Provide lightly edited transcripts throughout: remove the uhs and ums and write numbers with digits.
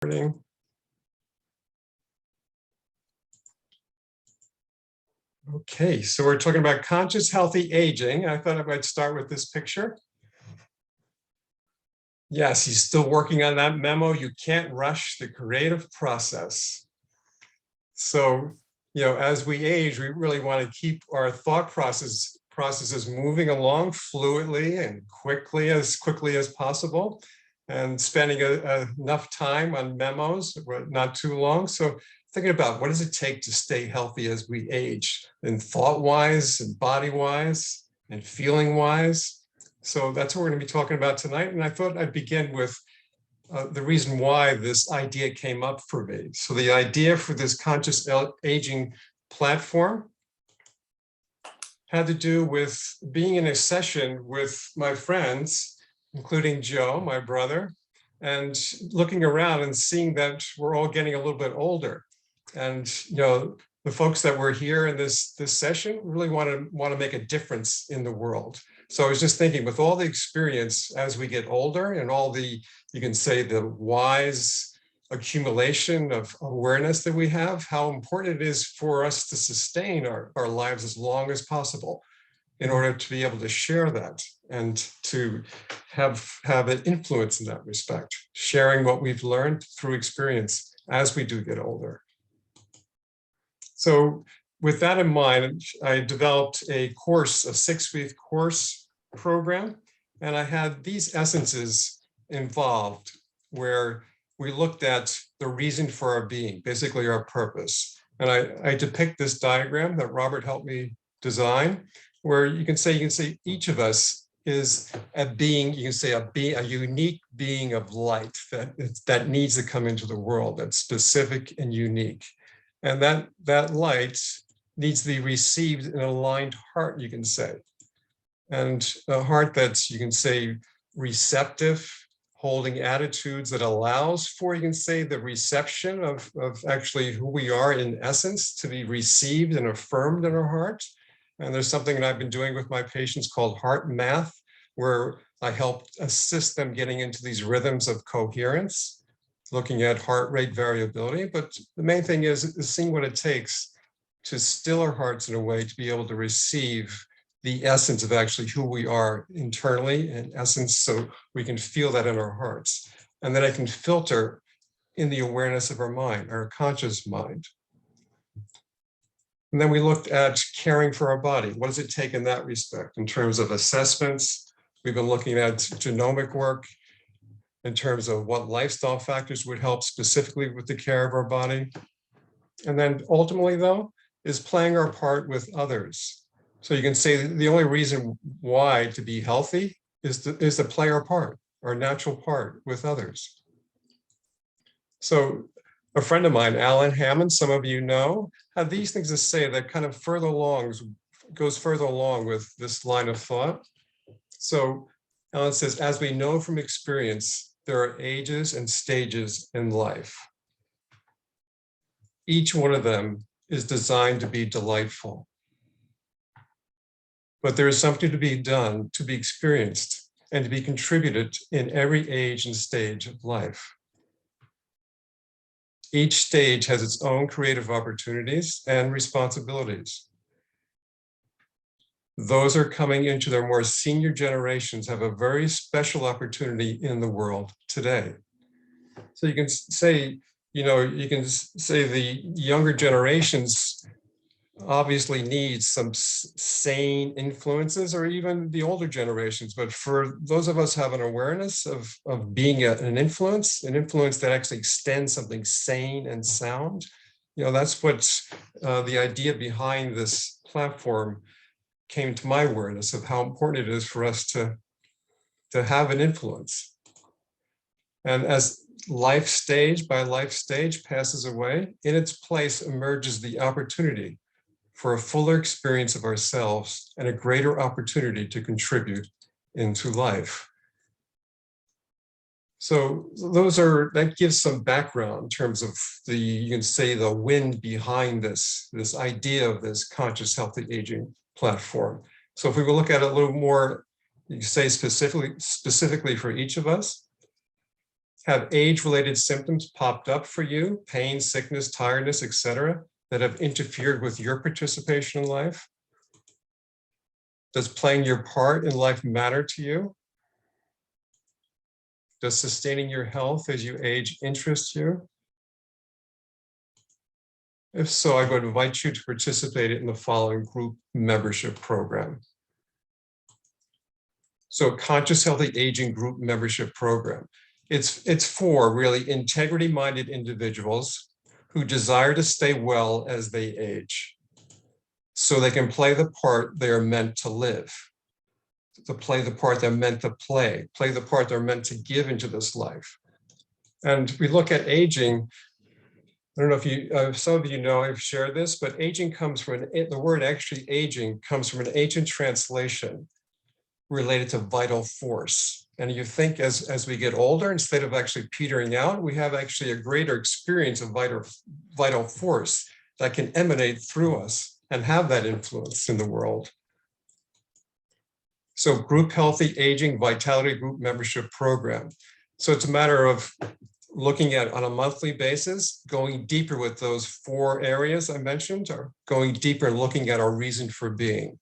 Morning. Okay, so we're talking about conscious healthy aging. I thought I might start with this picture. Yes, he's still working on that memo. You can't rush the creative process. So, as we age, we really want to keep our thought processes moving along fluidly and quickly as possible, and spending enough time on memos, not too long. So thinking about what does it take to stay healthy as we age, and thought-wise and body-wise and feeling-wise. So that's what we're going to be talking about tonight. And I thought I'd begin with the reason why this idea came up for me. So the idea for this conscious aging platform had to do with being in a session with my friends, including Joe, my brother, and looking around and seeing that we're all getting a little bit older. And the folks that were here in this session really want to make a difference in the world. So I was just thinking, with all the experience as we get older and all the, you can say, the wise accumulation of awareness that we have, how important it is for us to sustain our lives as long as possible in order to be able to share that and to have an influence in that respect, sharing what we've learned through experience as we do get older. So with that in mind, I developed a course, a 6-week course program, and I had these essences involved where we looked at the reason for our being, basically our purpose. And I depict this diagram that Robert helped me design, where you can say each of us is a being, you can say a unique being of light that needs to come into the world, that's specific and unique. And that light needs to be received in an aligned heart, you can say. And a heart that's, you can say, receptive, holding attitudes that allows for, you can say, the reception of actually who we are in essence to be received and affirmed in our heart. And there's something that I've been doing with my patients called heart math, where I help assist them getting into these rhythms of coherence, looking at heart rate variability. But the main thing is seeing what it takes to still our hearts in a way to be able to receive the essence of actually who we are internally, in essence, so we can feel that in our hearts. And then I can filter in the awareness of our mind, our conscious mind. And then we looked at caring for our body. What does it take in that respect in terms of assessments? We've been looking at genomic work in terms of what lifestyle factors would help specifically with the care of our body. And then ultimately, though, is playing our part with others. So you can say the only reason why to be healthy is to play our part, our natural part with others. So a friend of mine, Alan Hammond, some of you know, had these things to say that kind of goes further along with this line of thought. So Alan says, as we know from experience, there are ages and stages in life. Each one of them is designed to be delightful. But there is something to be done, to be experienced, and to be contributed in every age and stage of life. Each stage has its own creative opportunities and responsibilities. Those who are coming into their more senior generations have a very special opportunity in the world today. So you can say, the younger generations obviously need some sane influences, or even the older generations. But for those of us who have an awareness of being an influence that actually extends something sane and sound, that's what the idea behind this platform came to my awareness of how important it is for us to have an influence. And as life stage by life stage passes away, in its place emerges the opportunity for a fuller experience of ourselves and a greater opportunity to contribute into life. So that gives some background in terms of you can say the wind behind this idea of this conscious healthy aging platform. So if we will look at it a little more, you say specifically for each of us, Have age-related symptoms popped up for you? Pain, sickness, tiredness, etc., that have interfered with your participation in life? Does playing your part in life matter to you? Does sustaining your health as you age interest you? If so, I would invite you to participate in the following group membership program. So Conscious Healthy Aging Group Membership Program. It's for really integrity-minded individuals who desire to stay well as they age, so they can play the part they are meant to live, to play the part they're meant to play the part they're meant to give into this life. And we look at aging. I don't know if you, some of you know, I've shared this, but aging comes from, the word actually aging comes from an ancient translation related to vital force. And you think as we get older, instead of actually petering out, we have actually a greater experience of vital force that can emanate through us and have that influence in the world. So Group Healthy Aging Vitality Group Membership Program. So it's a matter of looking at on a monthly basis, going deeper with those 4 areas I mentioned, or going deeper and looking at our reason for being.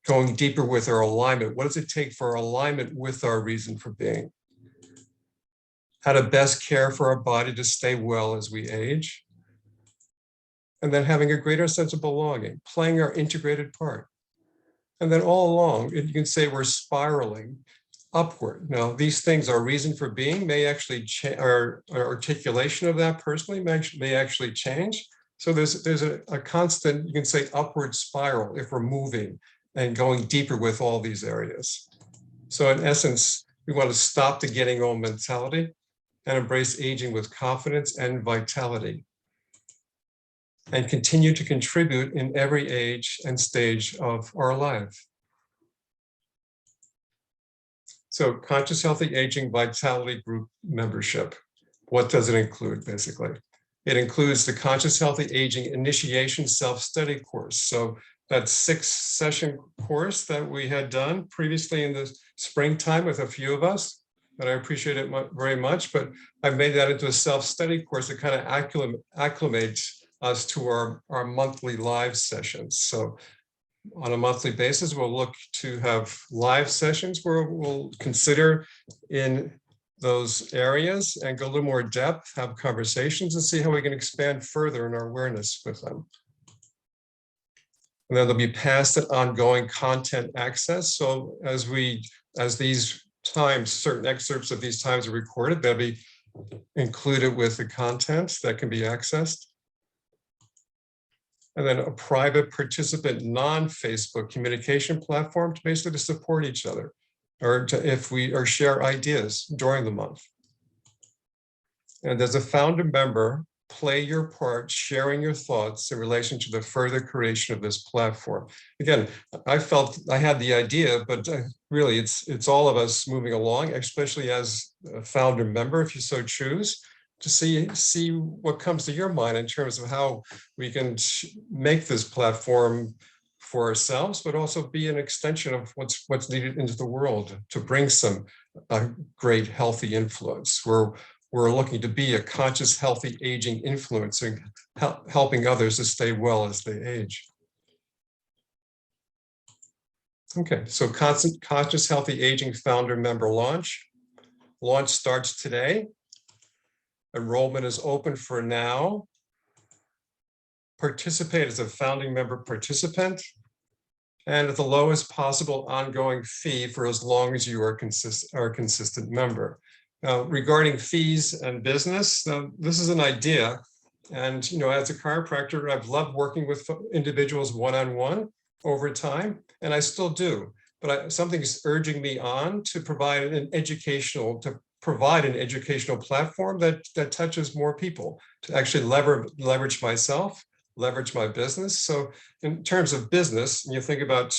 Going deeper with our alignment. What does it take for our alignment with our reason for being? How to best care for our body to stay well as we age. And then having a greater sense of belonging, playing our integrated part. And then all along, you can say we're spiraling upward. Now, these things, our reason for being may actually change, our articulation of that personally may actually change. So there's a constant, you can say, upward spiral if we're moving and going deeper with all these areas. So in essence, we want to stop the getting old mentality and embrace aging with confidence and vitality, and continue to contribute in every age and stage of our life. So Conscious Healthy Aging Vitality Group membership. What does it include, basically? It includes the Conscious Healthy Aging Initiation Self-Study course. So that 6-session course that we had done previously in the springtime with a few of us, and I appreciate it very much, but I've made that into a self-study course that kind of acclimates us to our monthly live sessions. So on a monthly basis, we'll look to have live sessions where we'll consider in those areas and go a little more depth, have conversations and see how we can expand further in our awareness with them. And then there'll be past and ongoing content access. So as these times, certain excerpts of these times are recorded, they'll be included with the content that can be accessed. And then a private participant non-Facebook communication platform to basically support each other, or or share ideas during the month. And as a founder member, play your part, sharing your thoughts in relation to the further creation of this platform. Again, I felt I had the idea, but really it's all of us moving along, especially as a founder member, if you so choose, to see what comes to your mind in terms of how we can make this platform for ourselves, but also be an extension of what's needed into the world to bring some great healthy influence. We're looking to be a conscious, healthy aging influencing, helping others to stay well as they age. Okay, so Conscious Healthy Aging Founder Member Launch. Launch starts today. Enrollment is open for now. Participate as a founding member participant and at the lowest possible ongoing fee for as long as you are a consistent member. Now, regarding fees and business, this is an idea. And as a chiropractor, I've loved working with individuals one-on-one over time, and I still do. But something's urging me on to provide an educational platform that touches more people, to actually leverage myself, leverage my business. So in terms of business, you think about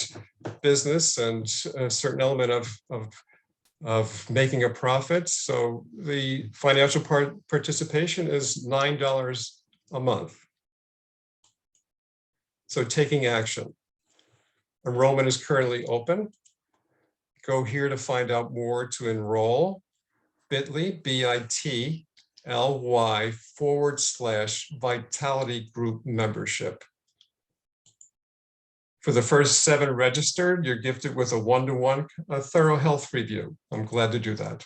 business and a certain element of making a profit. So the financial participation is $9 a month. So taking action. Enrollment is currently open. Go here to find out more to enroll. bit.ly, bit.ly/Vitality Group membership. For the first 7 registered, you're gifted with a 1-to-1 thorough health review. I'm glad to do that.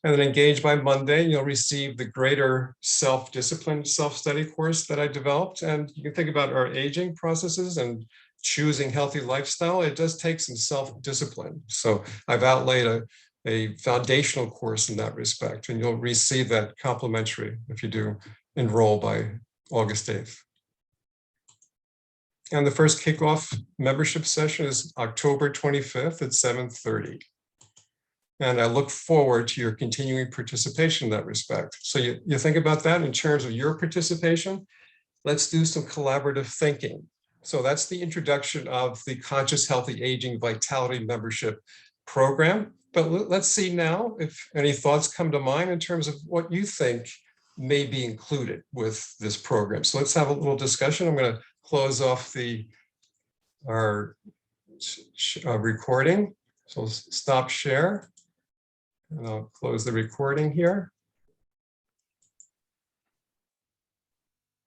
And then engage by Monday, you'll receive the greater self-discipline, self-study course that I developed. And you can think about our aging processes and choosing healthy lifestyle. It does take some self-discipline. So I've outlaid a foundational course in that respect, and you'll receive that complimentary if you do enroll by August 8th. And the first kickoff membership session is October 25th at 7:30. And I look forward to your continuing participation in that respect. So you think about that in terms of your participation. Let's do some collaborative thinking. So that's the introduction of the Conscious Healthy Aging Vitality Membership Program. But let's see now if any thoughts come to mind in terms of what you think may be included with this program. So let's have a little discussion. I'm going to close off our recording. So stop share. And I'll close the recording here.